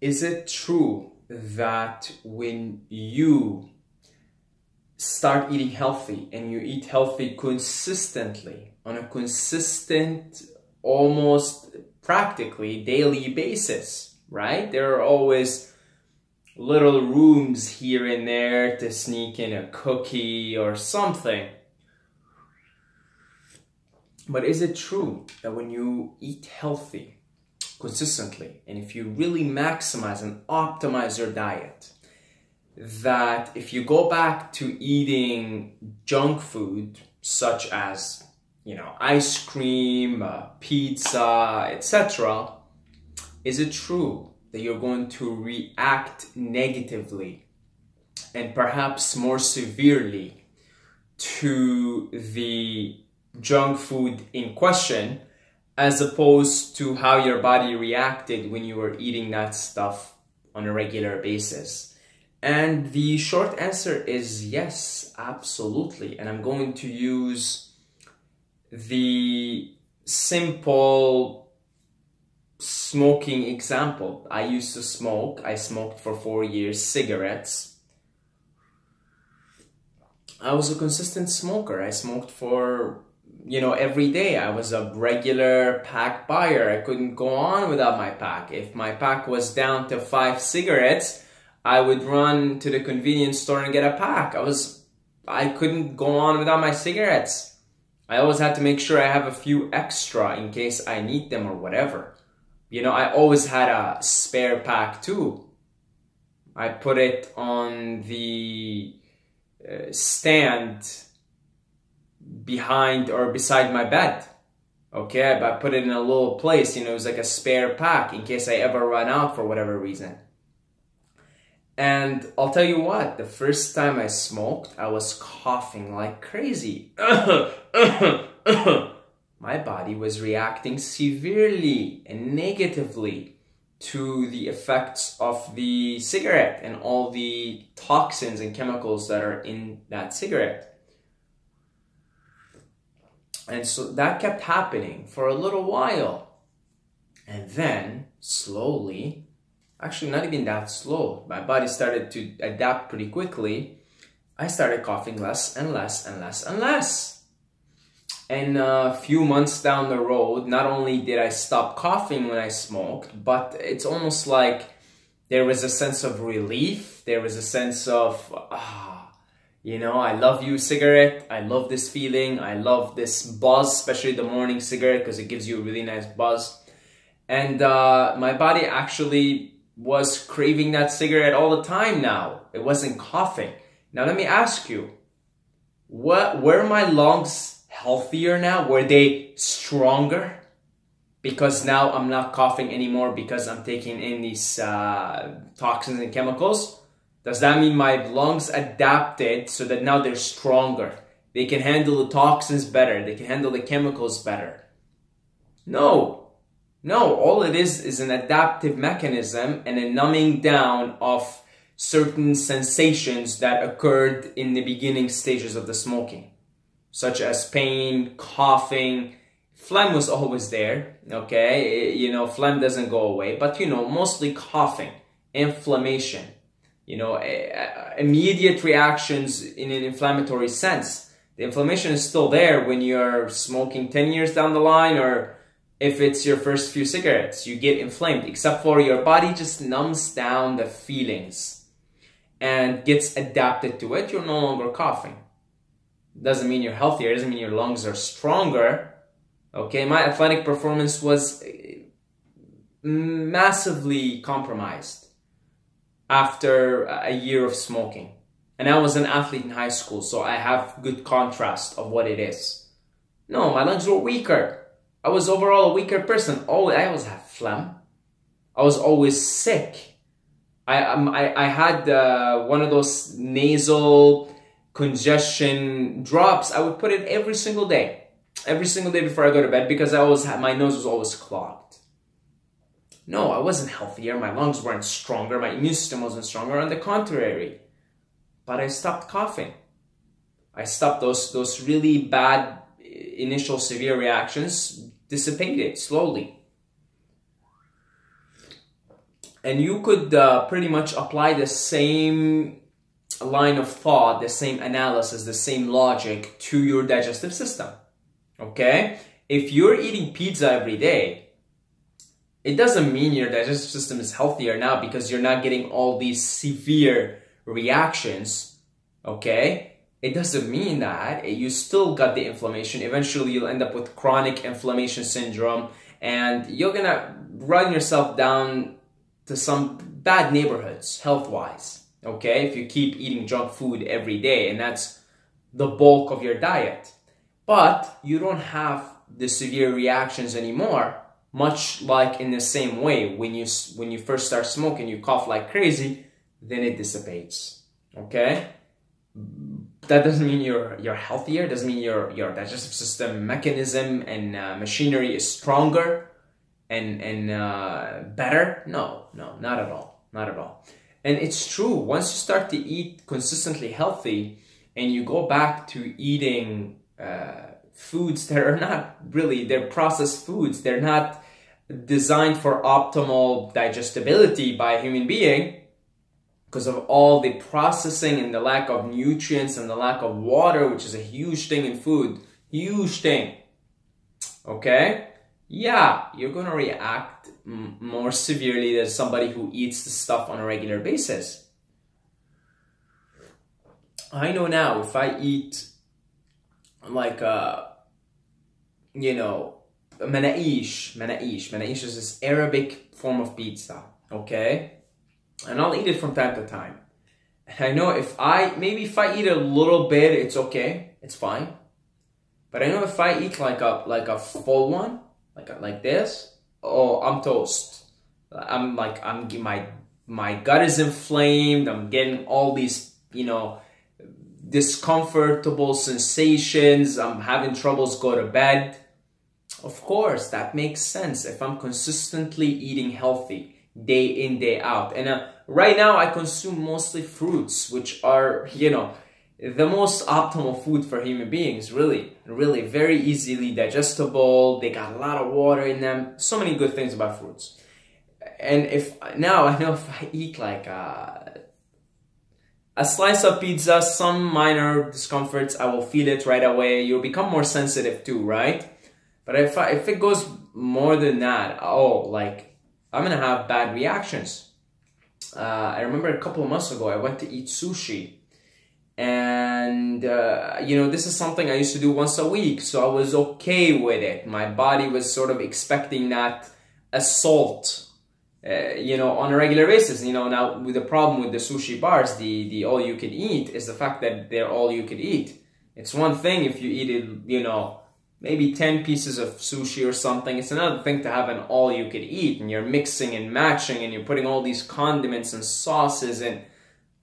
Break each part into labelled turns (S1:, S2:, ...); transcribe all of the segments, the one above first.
S1: Is it true that when you start eating healthy and you eat healthy consistently, on a consistent, almost practically daily basis, right? There are always little rooms here and there to sneak in a cookie or something. But is it true that when you eat healthy consistently, and if you really maximize and optimize your diet, that if you go back to eating junk food such as, you know, ice cream, pizza, etc., is it true that you're going to react negatively and perhaps more severely to the junk food in question, as opposed to how your body reacted when you were eating that stuff on a regular basis? And the short answer is yes, absolutely. And I'm going to use the simple smoking example. I used to smoke. I smoked for 4 years, cigarettes. I was a consistent smoker. I smoked for, you know, every day. I was a regular pack buyer. I couldn't go on without my pack. If my pack was down to 5 cigarettes, I would run to the convenience store and get a pack. I couldn't go on without my cigarettes. I always had to make sure I have a few extra in case I need them or whatever. You know, I always had a spare pack too. I put it on the stand behind or beside my bed. Okay, I put it in a little place, you know, it was like a spare pack in case I ever run out for whatever reason. And I'll tell you what, the first time I smoked, I was coughing like crazy. My body was reacting severely and negatively to the effects of the cigarette and all the toxins and chemicals that are in that cigarette. And so that kept happening for a little while. And then, slowly, actually not even that slow, my body started to adapt pretty quickly. I started coughing less and less and less and less. And a few months down the road, not only did I stop coughing when I smoked, but it's almost like there was a sense of relief. There was a sense of, you know, I love you, cigarette. I love this feeling. I love this buzz, especially the morning cigarette, because it gives you a really nice buzz. And my body actually was craving that cigarette all the time now. It wasn't coughing. Now let me ask you, were my lungs healthier now? Were they stronger? Because now I'm not coughing anymore because I'm taking in these toxins and chemicals. Does that mean my lungs adapted so that now they're stronger? They can handle the toxins better. They can handle the chemicals better. No. No, all it is an adaptive mechanism and a numbing down of certain sensations that occurred in the beginning stages of the smoking, such as pain, coughing. Phlegm was always there, okay? You know, phlegm doesn't go away, but you know, mostly coughing, inflammation, you know, immediate reactions in an inflammatory sense. The inflammation is still there when you're smoking 10 years down the line, or if it's your first few cigarettes, you get inflamed, except for your body just numbs down the feelings and gets adapted to it. You're no longer coughing. Doesn't mean you're healthier, doesn't mean your lungs are stronger. Okay, my athletic performance was massively compromised after a year of smoking. And I was an athlete in high school, so I have good contrast of what it is. No, my lungs were weaker. I was overall a weaker person. I always had phlegm. I was always sick. I had one of those nasal congestion drops. I would put it every single day before I go to bed, because I always had, my nose was always clogged. No, I wasn't healthier. My lungs weren't stronger. My immune system wasn't stronger. On the contrary. But I stopped coughing. I stopped those really bad initial severe reactions, dissipated slowly. And you could pretty much apply the same line of thought, the same analysis, the same logic to your digestive system. Okay? If you're eating pizza every day, it doesn't mean your digestive system is healthier now because you're not getting all these severe reactions. Okay? It doesn't mean that. You still got the inflammation. Eventually, you'll end up with chronic inflammation syndrome, and you're gonna run yourself down to some bad neighborhoods health-wise. Okay? If you keep eating junk food every day, and that's the bulk of your diet. But you don't have the severe reactions anymore, much like in the same way when you first start smoking, you cough like crazy, then it dissipates. Okay? That doesn't mean you're healthier, doesn't mean your digestive system mechanism and machinery is stronger and better. No, not at all. Not at all. And it's true, once you start to eat consistently healthy and you go back to eating foods that are not really, they're processed foods, they're not designed for optimal digestibility by a human being because of all the processing and the lack of nutrients and the lack of water, which is a huge thing in food. Huge thing. Okay? Yeah, you're going to react more severely than somebody who eats the stuff on a regular basis. I know now if I eat like Manaish is this Arabic form of pizza, okay? And I'll eat it from time to time. And I know if I eat a little bit, it's okay, it's fine. But I know if I eat like a full one, like this, oh, I'm toast. My gut is inflamed. I'm getting all these, discomfortable sensations. I'm having troubles go to bed. Of course, that makes sense if I'm consistently eating healthy day in, day out. And right now I consume mostly fruits, which are, the most optimal food for human beings, really very easily digestible. They got a lot of water in them. So many good things about fruits. And I know if I eat like a slice of pizza, some minor discomforts, I will feel it right away. You'll become more sensitive too, right? But if it goes more than that, I'm gonna have bad reactions. I remember a couple of months ago, I went to eat sushi. And, this is something I used to do once a week, so I was okay with it. My body was sort of expecting that assault, on a regular basis. Now with the problem with the sushi bars, the all you can eat is the fact that they're all you can eat. It's one thing if you eat it, maybe 10 pieces of sushi or something. It's another thing to have an all you can eat and you're mixing and matching and you're putting all these condiments and sauces and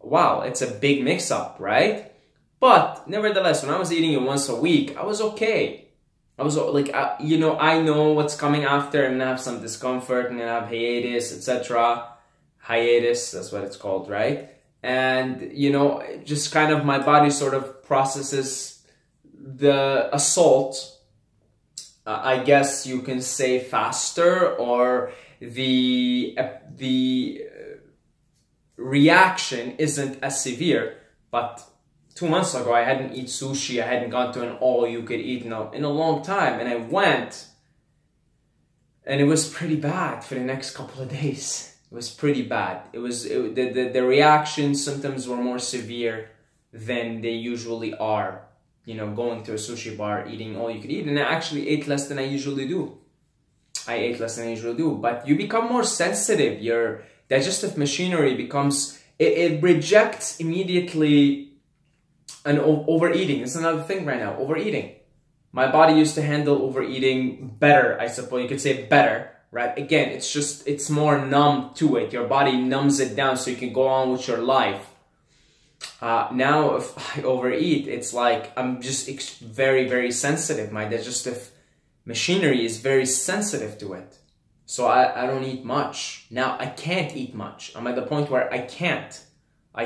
S1: wow, it's a big mix-up, right? But nevertheless, when I was eating it once a week, I was okay. I was like, I know what's coming after. I'm gonna have some discomfort, I'm gonna have hiatus, etc. Hiatus, that's what it's called, right? And, just kind of my body sort of processes the assault, I guess you can say faster, or the reaction isn't as severe. But 2 months ago, I hadn't eaten sushi. I hadn't gone to an all-you-could-eat in a long time. And I went, and it was pretty bad for the next couple of days. It was pretty bad. The reaction symptoms were more severe than they usually are. Going to a sushi bar, eating all-you-could-eat. And I actually ate less than I usually do. But you become more sensitive. Your digestive machinery becomes, it rejects immediately an overeating. It's another thing right now, overeating. My body used to handle overeating better, I suppose you could say better, right? Again, it's more numb to it. Your body numbs it down so you can go on with your life. Now if I overeat, it's like I'm just very, very sensitive. My digestive machinery is very sensitive to it. So I don't eat much. Now I can't eat much. I'm at the point where I can't. I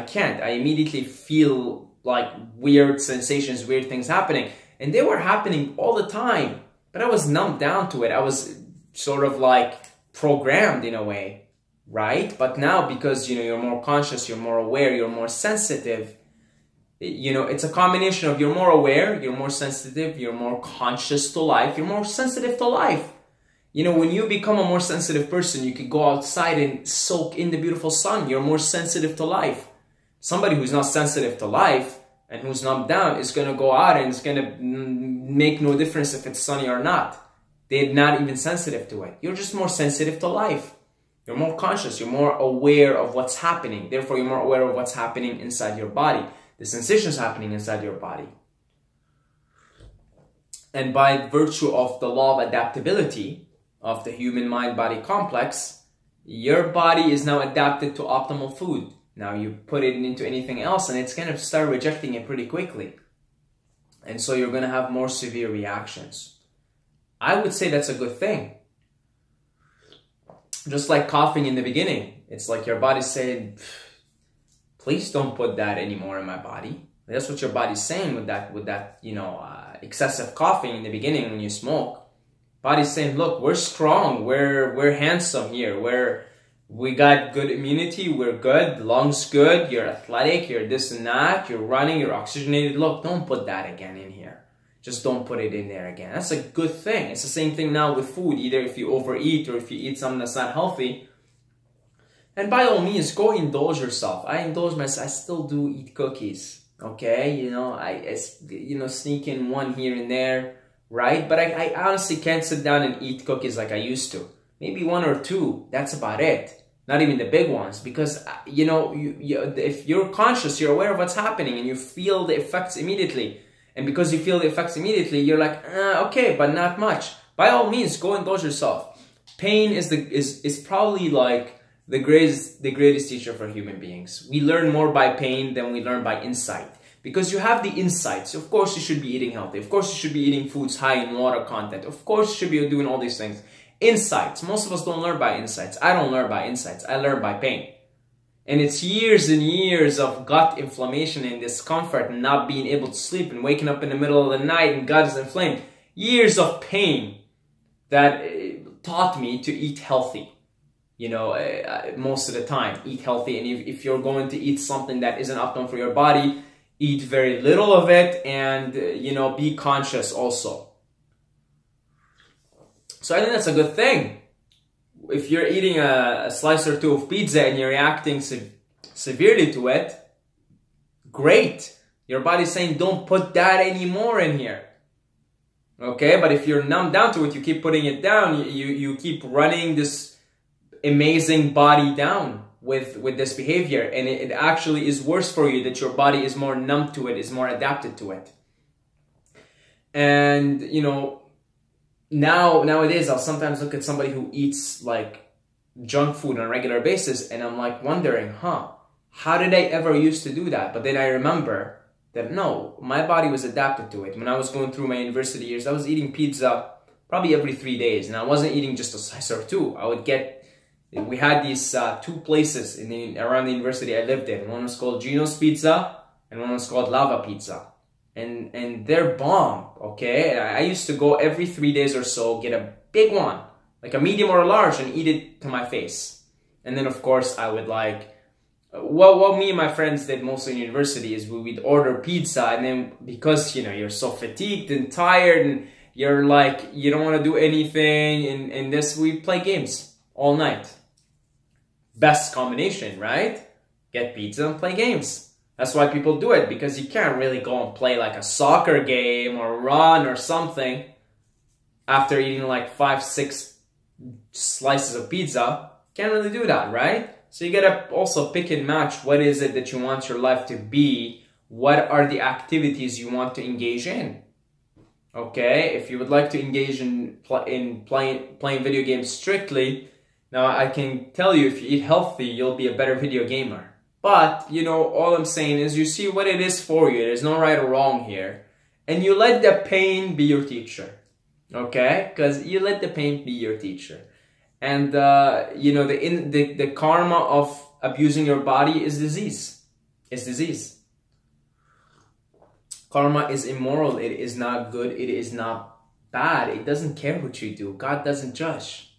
S1: immediately feel like weird sensations, weird things happening. And they were happening all the time. But I was numbed down to it. I was sort of like programmed in a way. right? But now, because, you know, you're more conscious, you're more aware, you're more sensitive, you know, it's a combination of you're more aware, you're more sensitive, you're more conscious to life, you're more sensitive to life. You know, when you become a more sensitive person, you could go outside and soak in the beautiful sun. You're more sensitive to life. Somebody who's not sensitive to life and who's numbed down is going to go out and it's going to make no difference if it's sunny or not. They're not even sensitive to it. You're just more sensitive to life. You're more conscious. You're more aware of what's happening. Therefore, you're more aware of what's happening inside your body. The sensations happening inside your body. And by virtue of the law of adaptability of the human mind-body complex, your body is now adapted to optimal food. Now you put it into anything else and it's going to start rejecting it pretty quickly. And so you're going to have more severe reactions. I would say that's a good thing. Just like coughing in the beginning. It's like your body's saying, please don't put that anymore in my body. That's what your body's saying with that, you know, excessive coughing in the beginning when you smoke. Body's saying, look, we're strong, we're handsome here, we got good immunity, we're good, lungs good, you're athletic, you're this and that, you're running, you're oxygenated. Look, don't put that again in here. Just don't put it in there again. That's a good thing. It's the same thing now with food. Either if you overeat or if you eat something that's not healthy. And by all means, go indulge yourself. I indulge myself. I still do eat cookies. Okay? You know, I sneak in one here and there. Right? But I honestly can't sit down and eat cookies like I used to. Maybe one or two. That's about it. Not even the big ones. Because, you know, if you're conscious, you're aware of what's happening and you feel the effects immediately. And because you feel the effects immediately, you're like, okay, but not much. By all means, go indulge yourself. Pain is probably like the greatest teacher for human beings. We learn more by pain than we learn by insight. Because you have the insights. Of course, you should be eating healthy. Of course, you should be eating foods high in water content. Of course, you should be doing all these things. Insights. Most of us don't learn by insights. I don't learn by insights. I learn by pain. And it's years and years of gut inflammation and discomfort and not being able to sleep and waking up in the middle of the night and gut is inflamed. Years of pain that taught me to eat healthy. You know, most of the time, eat healthy. And if you're going to eat something that isn't optimal for your body, eat very little of it and, you know, be conscious also. So I think that's a good thing. If you're eating a slice or two of pizza and you're reacting severely to it, great. Your body's saying, don't put that anymore in here. Okay, but if you're numbed down to it, you keep putting it down, you keep running this amazing body down with this behavior. And it actually is worse for you that your body is more numb to it, is more adapted to it. And, you know, nowadays, I'll sometimes look at somebody who eats like junk food on a regular basis and I'm like wondering, how did I ever used to do that? But then I remember that no, my body was adapted to it. When I was going through my university years, I was eating pizza probably every 3 days. And I wasn't eating just a slice or two. We had these two places around the university I lived in. One was called Gino's Pizza and one was called Lava Pizza. And they're bomb, okay? I used to go every 3 days or so, get a big one, like a medium or a large, and eat it to my face. And then, of course, I would like, what me and my friends did mostly in university is we'd order pizza, and then because, you know, you're so fatigued and tired, and you're like, you don't want to do anything, and this, we play games all night. Best combination, right? Get pizza and play games. That's why people do it, because you can't really go and play like a soccer game or run or something after eating like 5, 6 slices of pizza. Can't really do that, right? So you gotta also pick and match what is it that you want your life to be. What are the activities you want to engage in? Okay, if you would like to engage in playing video games strictly, now I can tell you if you eat healthy, you'll be a better video gamer. But, you know, all I'm saying is you see what it is for you. There's no right or wrong here. And you let the pain be your teacher. Okay? Because you let the pain be your teacher. And, you know, the karma of abusing your body is disease. It's disease. Karma is immoral. It is not good. It is not bad. It doesn't care what you do. God doesn't judge.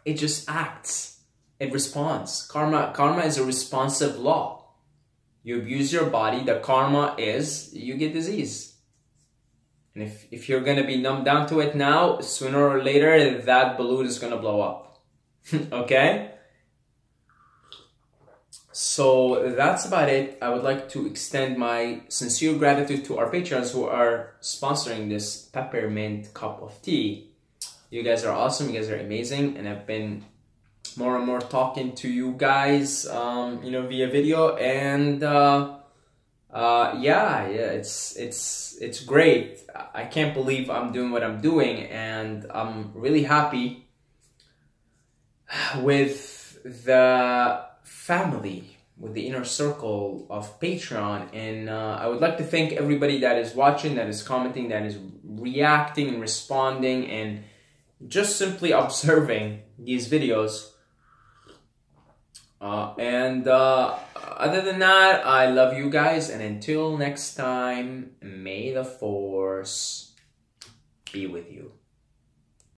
S1: It just acts. it responds. Karma is a responsive law. You abuse your body, the karma is you get disease. And if you're gonna be numbed down to it now, sooner or later that balloon is gonna blow up. Okay? So that's about it. I would like to extend my sincere gratitude to our patrons who are sponsoring this peppermint cup of tea. You guys are awesome. You guys are amazing. And I've been more and more talking to you guys, via video. And it's great. I can't believe I'm doing what I'm doing. And I'm really happy with the family, with the inner circle of Patreon. And I would like to thank everybody that is watching, that is commenting, that is reacting and responding and just simply observing these videos. Other than that, I love you guys, and until next time, may the force be with you.